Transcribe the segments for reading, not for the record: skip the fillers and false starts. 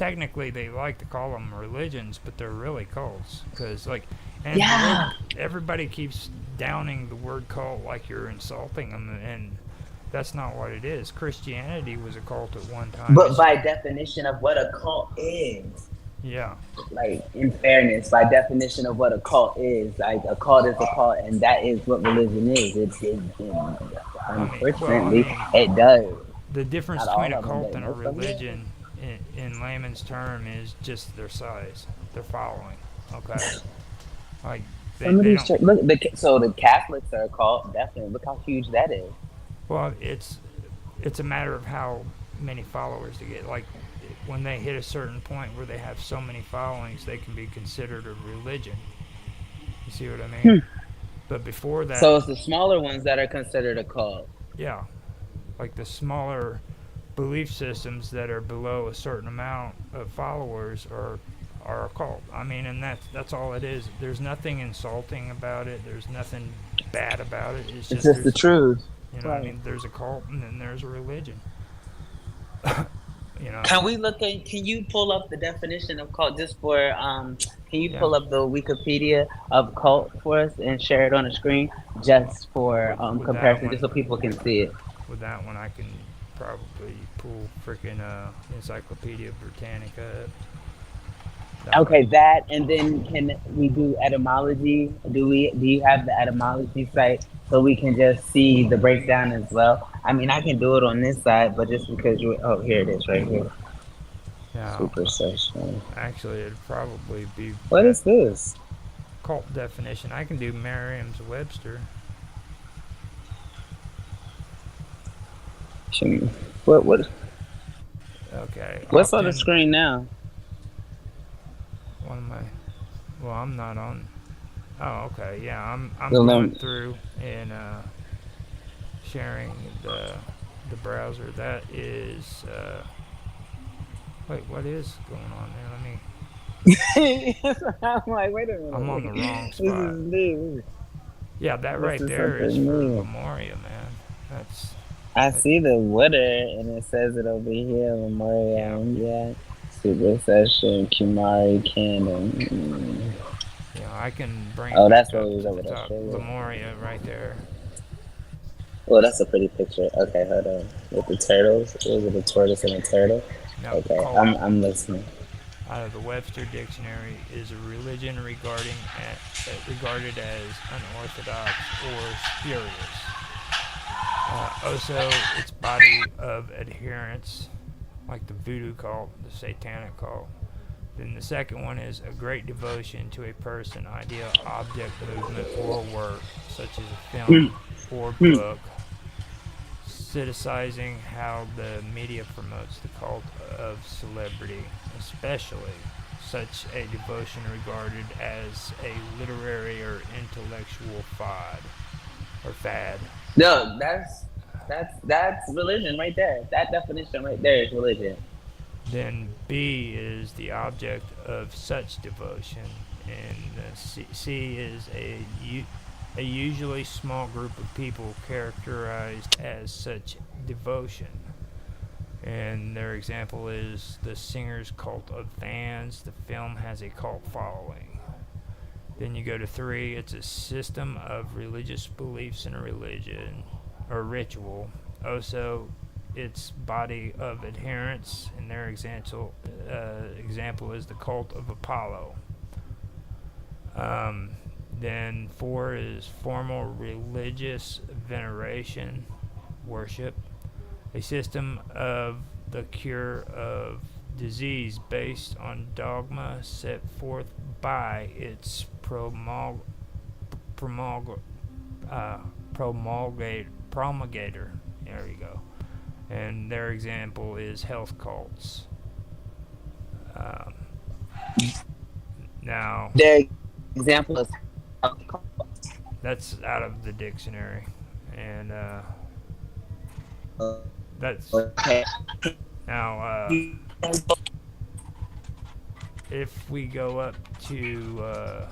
technically they like to call them religions, but they're really cults. Because and Yeah. everybody keeps downing the word cult like you're insulting them, and that's not what it is. Christianity was a cult at one time. But It's by definition of what a cult is, yeah, like in fairness, by definition of what a cult is, like a cult is a cult, and that is what religion is. I Unfortunately, mean, it does. the difference Not between all a of them, cult but and a most of them. religion, in layman's term, is just their size, their following. Okay, like Some of they these don't. church, look, so the Catholics are a cult. Definitely, look how huge that is. Well, it's a matter of how many followers they get. Like when they hit a certain point where they have so many followings, they can be considered a religion. You see what I mean? But before that, So it's the smaller ones that are considered a cult. yeah, like the smaller belief systems that are below a certain amount of followers are a cult. I mean, and that's all it is. There's nothing insulting about it. There's nothing bad about it. It's It's just just the there's, truth. you know what I Right. mean, there's a cult and then there's a religion. You know, Can we look at? Can you pull up the definition of cult just for? Can you yeah. pull up the Wikipedia of cult for us and share it on the screen Well, just for with that comparison, just one, so people can see it? I can probably pull freaking Encyclopedia Britannica. That way, Okay, that, and then can we do etymology? Do we? Do you have the etymology site so we can just see the breakdown as well? I mean, I can do it on this side, but just because you, oh, here it is, right here. yeah. Supersession. Actually, it'd probably be What is this? cult definition. I can do Merriam's-Webster. What what Okay, what's on the often screen now? one of my. Well, I'm not on. Oh, okay. Yeah, I'm The going lim- through and sharing the browser. That is. Wait, what is going on there? Let me. I'm like, wait a I'm on minute. the wrong This spot. is new. Yeah, that This right is there is something for new. Lemuria, man. That's. I That, see the water and it says it over here, yeah, Memorial. Yeah. Super Session, Kumari Cannon. I can bring it Oh, back that's what up we was to over the there. top. Sugar. Lemuria, right there. Oh, that's a pretty picture. Okay, hold on. With the turtles. Was it a tortoise and a turtle? Now, Okay, cult I'm listening. out of the Webster Dictionary is a religion regarded as unorthodox or spurious. Also, its body of adherents, like the voodoo cult, the satanic cult. Then the second one is a great devotion to a person, idea, object, movement, or work, such as a film or book, criticizing how the media promotes the cult of celebrity, especially such a devotion regarded as a literary or intellectual fad. No, that's religion right there. That definition right there is religion. Then B is the object of such devotion, and C is a usually small group of people characterized as such devotion. And their example is the singer's cult of fans. The film has a cult following. Then you go to 3, it's a system of religious beliefs in a religion or ritual. Also, its body of adherents, and their example is the cult of Apollo. Then 4 is formal religious veneration, worship, a system of the cure of disease based on dogma set forth by its promulgator. There you go. And their example is health cults. Um, now, Their example is that's out of the dictionary, and that's okay. now. If we go up to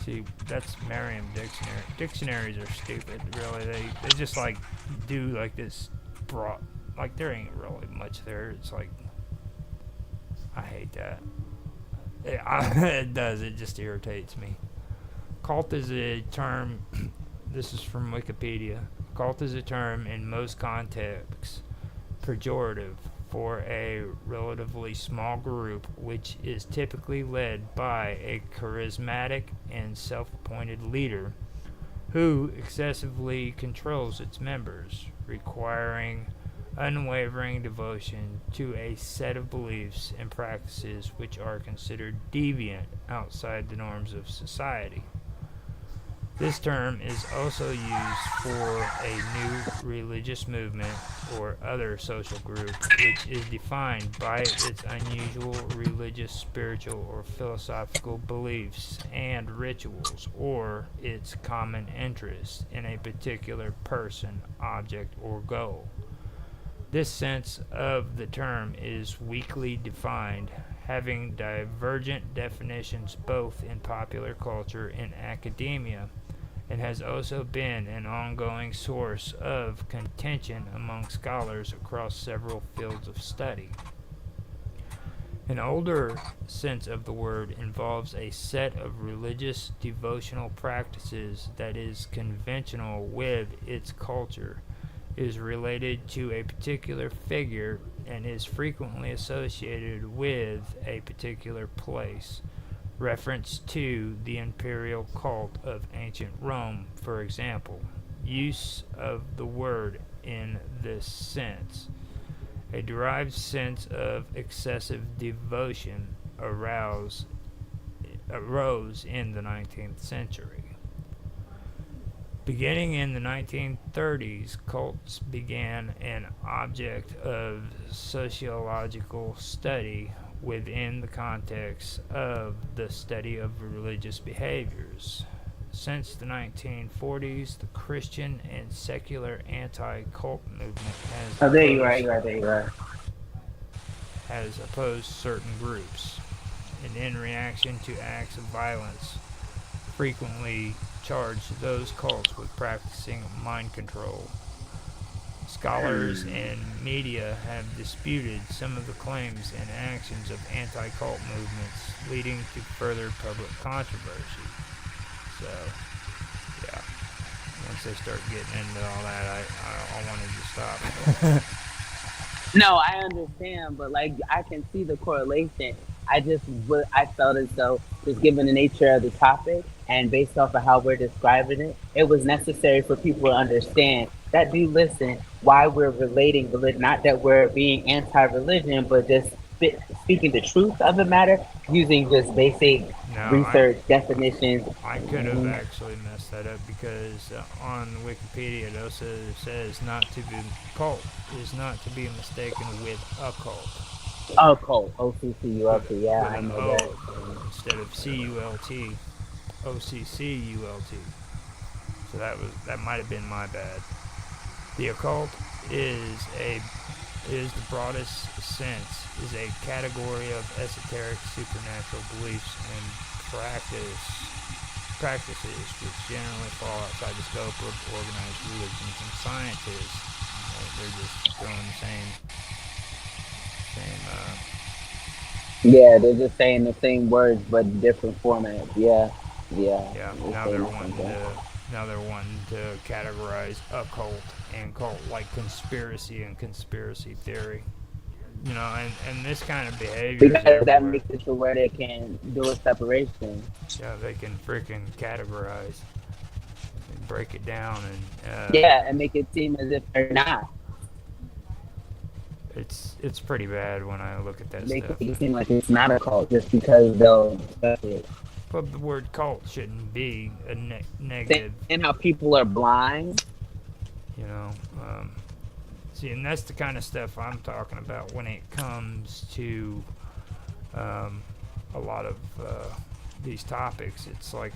see, that's Merriam Dictionary. Dictionaries are stupid, really. They just do like this broad, like there ain't really much there. It's like I hate that. It does. It just irritates me. Cult is a term. This is from Wikipedia. Cult is a term in most contexts pejorative for a relatively small group which is typically led by a charismatic and self-appointed leader who excessively controls its members, requiring unwavering devotion to a set of beliefs and practices which are considered deviant outside the norms of society. This term is also used for a new religious movement or other social group which is defined by its unusual religious, spiritual, or philosophical beliefs and rituals, or its common interest in a particular person, object, or goal. This sense of the term is weakly defined, having divergent definitions both in popular culture and academia, and has also been an ongoing source of contention among scholars across several fields of study. An older sense of the word involves a set of religious devotional practices that is conventional with its culture, is related to a particular figure, and is frequently associated with a particular place. Reference to the imperial cult of ancient Rome, for example. Use of the word in this sense. A derived sense of excessive devotion arose in the 19th century. Beginning in the 1930s, cults began an object of sociological study within the context of the study of religious behaviors. Since the 1940s, the Christian and secular anti-cult movement Oh, there you are. There you are. has opposed certain groups, and in reaction to acts of violence, frequently charged those cults with practicing mind control. Scholars and media have disputed some of the claims and actions of anti-cult movements, leading to further public controversy. So, yeah, once they start getting into all that, I wanted to stop. No, I understand, but like I can see the correlation. I felt as though, just given the nature of the topic and based off of how we're describing it, it was necessary for people to understand that do listen why we're relating religion. Not that we're being anti-religion, but just speaking the truth of the matter using just basic No, research definitions. I could have actually messed that up because on Wikipedia it also says not to be cult is not to be mistaken with occult. Occult, OCCULT, yeah, With I an know O that. instead of CULT, OCCULT. So that might have been my bad. The occult is the broadest sense is a category of esoteric supernatural beliefs and practices which generally fall outside the scope of organized religions and sciences. They're just throwing the same. Yeah, they're just saying the same words but different formats. Yeah, yeah. Yeah. They're Now saying they're the same wanting thing. to categorize occult and cult like conspiracy and conspiracy theory. And this kind of behavior is Because that everywhere. makes it to where they can do a separation. Yeah, they can freaking categorize and break it down, and Yeah, and make it seem as if they're not. it's pretty bad when I look at that Make stuff. it seem like it's not a cult just because they'll discuss it. But the word cult shouldn't be a negative, And how people are blind. you know. See, and that's the kind of stuff I'm talking about when it comes to a lot of these topics. It's like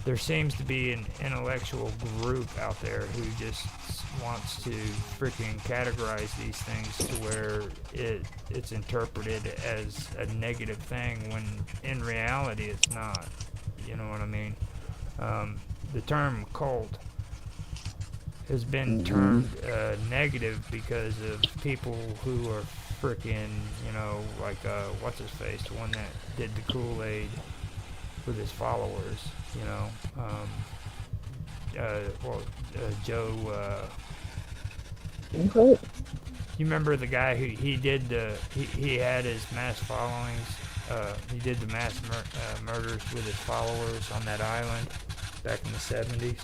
there seems to be an intellectual group out there who just wants to freaking categorize these things to where it's interpreted as a negative thing when in reality it's not. You know what I mean? The term cult has been termed negative because of people who are freaking, like what's his face, the one that did the Kool-Aid with his followers, you know, Joe. Okay. You remember the guy who he had his mass followings. He did the mass murders with his followers on that island back in the 70s.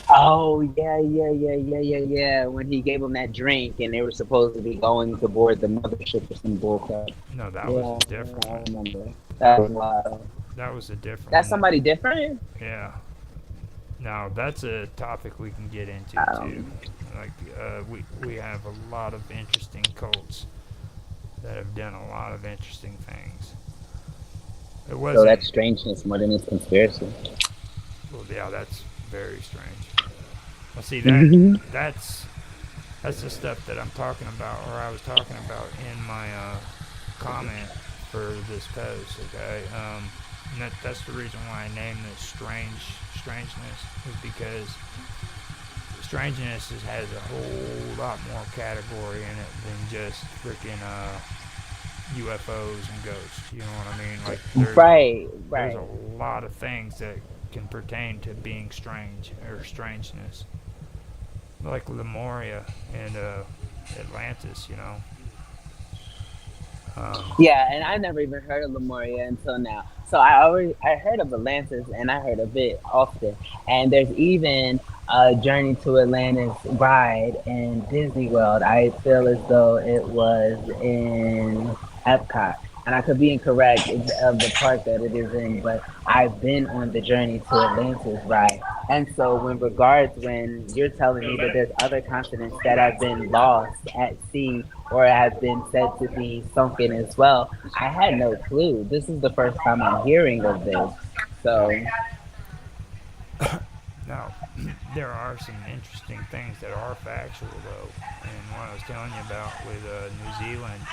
Oh yeah. When he gave them that drink and they were supposed to be going to board the mothership or some bullcrap. No, that was Yeah, a different I one. remember. That was wild. That was a different That's one. somebody different? Yeah. Now that's a topic we can get into too. Like we have a lot of interesting cults that have done a lot of interesting things. It wasn't. So that's strangeness more than it's conspiracy. Well, yeah, that's very strange. Well, see that's the stuff that I'm talking about, or I was talking about in my comment for this post. Okay, and that's the reason why I named this strangeness is because strangeness has a whole lot more category in it than just freaking UFOs and ghosts. You know what I mean? Like there's a lot of things that can pertain to being strange or strangeness, like Lemuria and Atlantis. You know. Yeah, and I never even heard of Lemuria until now. So I heard of Atlantis and I heard of it often. And there's even a Journey to Atlantis ride in Disney World. I feel as though it was in Epcot. And I could be incorrect of the park that it is in, but I've been on the Journey to Atlantis ride. And so when you're telling me that there's other continents that have been lost at sea or have been said to be sunken as well, I had no clue. This is the first time I'm hearing of this. So Now, there are some interesting things that are factual, though. And what I was telling you about with New Zealand,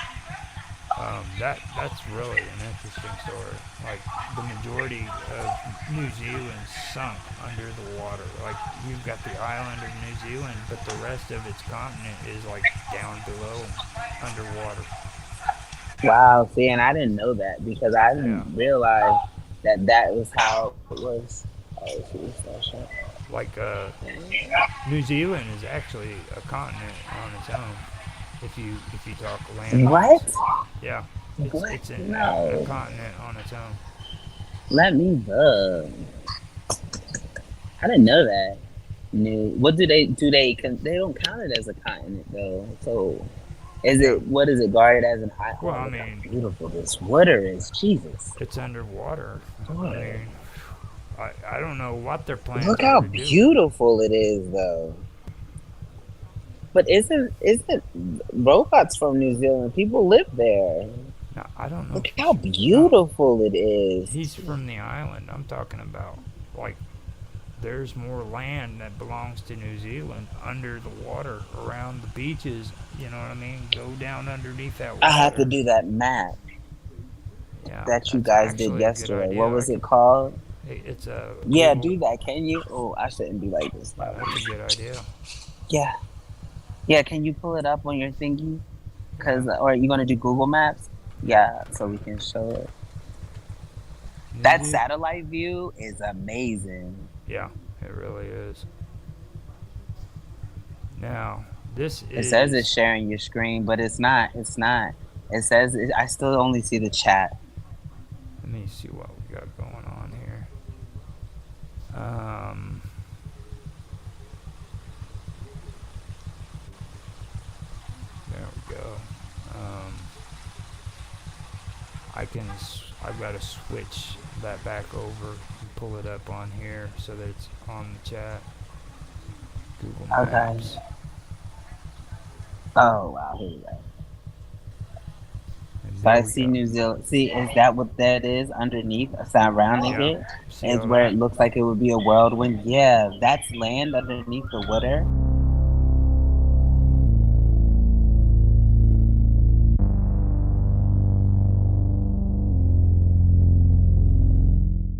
that's really an interesting story. Like, the majority of New Zealand sunk under the water. Like, you've got the island of New Zealand, but the rest of its continent is, like, down below underwater. wow, see, and I didn't know that because I didn't realize that was how it was. Like, New Zealand is actually a continent on its own. If you talk land. What? Yeah, it's a continent on its own. Let me look. I didn't know that. What do they? They don't count it as a continent though. So, what is it guarded as an island? Well, I mean, how beautiful this water is. Jesus. It's underwater. I mean, I don't know what they're planning. Look how beautiful it is, though. But isn't robots from New Zealand? People live there. No, I don't know. Look how beautiful it is. He's from the island. I'm talking about. Like, there's more land that belongs to New Zealand under the water, around the beaches. You know what I mean? Go down underneath that water. I have to do that map that you guys did yesterday. What was it called? It's a do that. Can you? Oh, I shouldn't be like this. That's a good idea. Yeah. Can you pull it up on your thingy? Or are you gonna do Google Maps? Yeah, so we can show it. That satellite view is amazing. Yeah, it really is. Now, It says it's sharing your screen, but it's not. It's not. It says I still only see the chat. Let me see what we got going on here. There we go. I've got to switch that back over and pull it up on here so that it's on the chat. Google Maps. Okay. Oh wow, here we go. So I see New Zealand. See, is that what that is underneath? Surrounding it is where it looks like it would be a whirlwind. Yeah, that's land underneath the water.